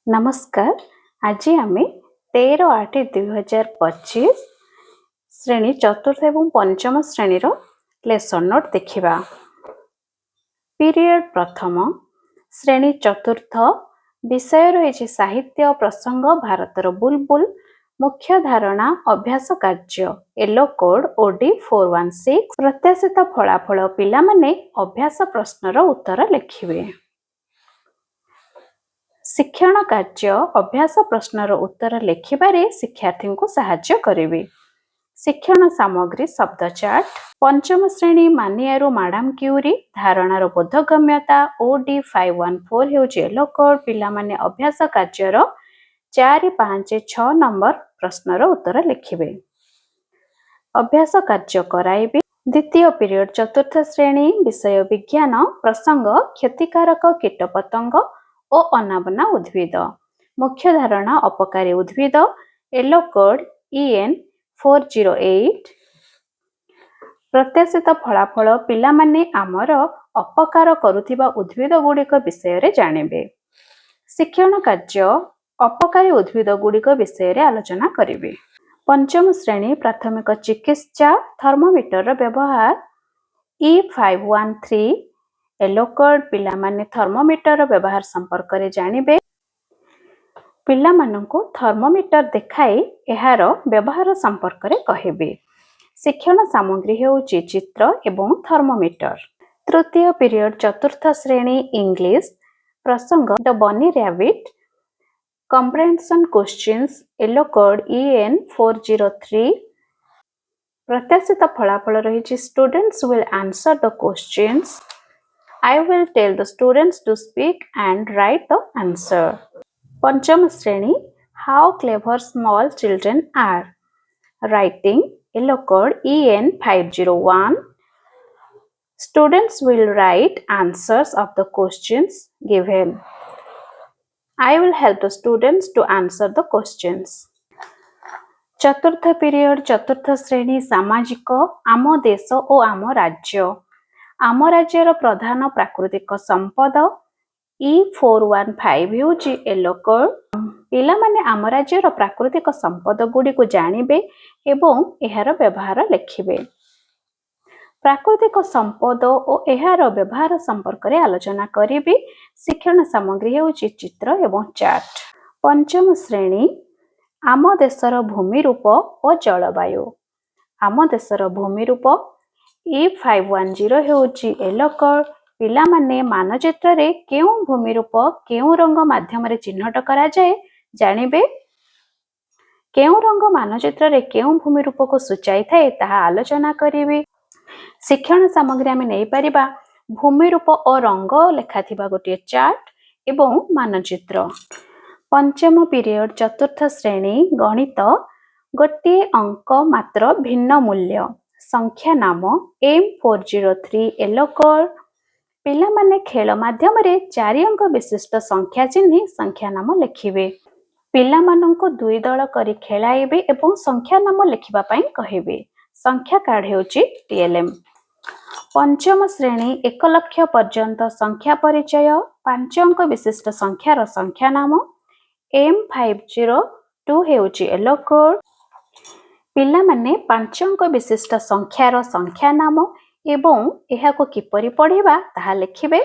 नमस्कार। आज आम 13/8/2025 श्रेणी चतुर्थ एवं पंचम श्रेणी लेसन नोट देखा। पीरियड प्रथम श्रेणी चतुर्थ विषय रही साहित्य प्रसंग भारतर बुलबुल मुख्य धारणा अभ्यास कार्य येलो कोड ओडी 416 प्रत्याशित फलाफल पिला माने अभ्यास प्रश्नर उत्तर लिखिबे। शिक्षण कार्य अभ्यास प्रश्नर उत्तर लिखिबारे शिक्षार्थी को सहाय्य करेंगे। शिक्षण सामग्री शब्द चार्ट पंचम श्रेणी मानियारू मैडम क्यूरी धारणार बोधगम्यता ओडी 514 हेउची येलो कोड पिला माने अभ्यास कार्यर 4, 5, 6 नंबर प्रश्नर उत्तर लिखिबे। अभ्यास कार्य कराइबे। द्वितीय पीरियड चतुर्थ श्रेणी विषय विज्ञान प्रसंग क्षतिकारक कीटपतंग ओ अनाबना उद्भिद मुख्य धारणा अपकारी उद्भिद येलो कोड EN 408 प्रत्याशित फलाफल पिला माने आमर अपकार करुथिबा उद्भिद गुड़िक विषय जानिबे। शिक्षण कार्य अपकारी उद्भिद गुड़िक विषय आलोचना करिवे। पंचम श्रेणी प्राथमिक चिकित्सा थर्मोमीटर व्यवहार E513 येलो कोड पिला माने थर्मोमीटर व्यवहार संपर्क रे जानिबे। पिला मानंको थर्मोमीटर देखाई एहार व्यवहार संपर्क रे कहिबे। शिक्षण सामग्री हेउची चित्र एवं थर्मोमीटर। तृतीय पीरियड चतुर्थ श्रेणी इंग्लिश प्रसंग the bunny rabbit comprehension questions yellow code EN 403 प्रत्याशित फलाफल रही students will answer the questions I will tell the students to speak and write the answer. पंचम श्रेणी how clever small children are writing yellow code EN 501 students will write answers of the questions given. I will help the students to answer the questions. चतुर्थ period चतुर्थ श्रेणी सामाजिक आम देश और आम राज्य आम राज्यर प्रधान प्राकृतिक संपद E415 हेउची येलो कोड पिला माने आम राज्यर प्राकृतिक संपद गुडी को जानिबे एवं एहार व्यवहार लिखिबे। प्राकृतिक संपद और एहार व्यवहार संपर्क रे आलोचना करिबे। शिक्षण सामग्री हेउची चित्र एवं चार्ट। पंचम श्रेणी आम देशर भूमि रूप और जलवायु आम देशर भूमि रूप E510 हेउची येलो कोड पिला माने मानचित्र रे केउ भूमि रूप केउ रंग माध्यम रे चिन्हट करा जाए जानिबे। केउ रंग मानचित्र रे केउ भूमि रूप को सूचाई थाए ताहा आलोचना करिवे। शिक्षण सामग्री आमे नै परिबा भूमि रूप और रंग लेखा थिबा गोटे चार्ट एवं मानचित्र। पंचम पीरियड चतुर्थ श्रेणी गणित गोटे अंक मात्र भिन्न मूल्य संख्या नाम M403 येलो कोड पिला माने खेल माध्यम रे 4 अंक विशिष्ट संख्या चिन्ह संख्या नाम लिखिबे। पिला मानंको दुई दल करी खेलाइबे एवं संख्या नाम लिखिबा पई कहिबे। संख्या कार्ड हेउची TLM। पंचम श्रेणी 1 लाख पर्यंत संख्या परिचय 5 अंक विशिष्ट संख्यार संख्या नाम M502 हेउची येलो कोड पिला माने 5 अंक विशिष्ट संख्यार संख्या नाम एवं एहाको किपरि पढ़िबा ताहा लिखिबे।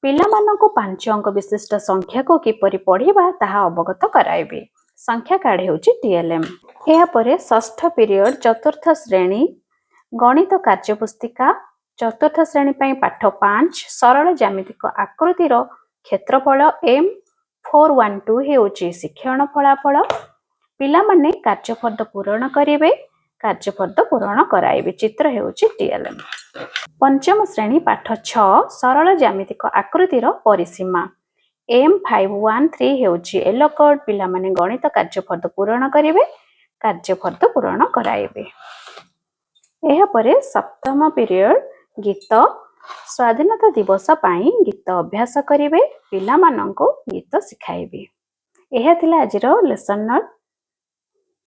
पिला मानको 5 अंक विशिष्ट संख्या को किपरि पढ़िबा ताहा अवगत कराइबे। संख्या कार्ड हेउची TLM। एहा परे षष्ठ पीरियड चतुर्थ श्रेणी गणित कार्यपुस्तिका चतुर्थ श्रेणी पई पाठ 5 सरल ज्यामितिक आकृतिर क्षेत्रफल M412 हेउची शिक्षण फलाफल पिला माने कार्यफर्द पूरण करिवे कार्यफर्द पूरण कराइबे। चित्र हेउची TLM। पंचम श्रेणी पाठ 6 सरल ज्यामितिक आकृतिर परिसीमा M513 हेउची येलो कोड पिला माने गणित कार्यफर्द पूरण करिवे कार्यफर्द पूरण कराइबे। एहा परे सप्तम पीरियड गीत स्वाधीनता दिवस पाई गीत अभ्यास करिवे पिला मानंको गीत सिखाइबे। एहा थिला आजिरो लेसन नोट।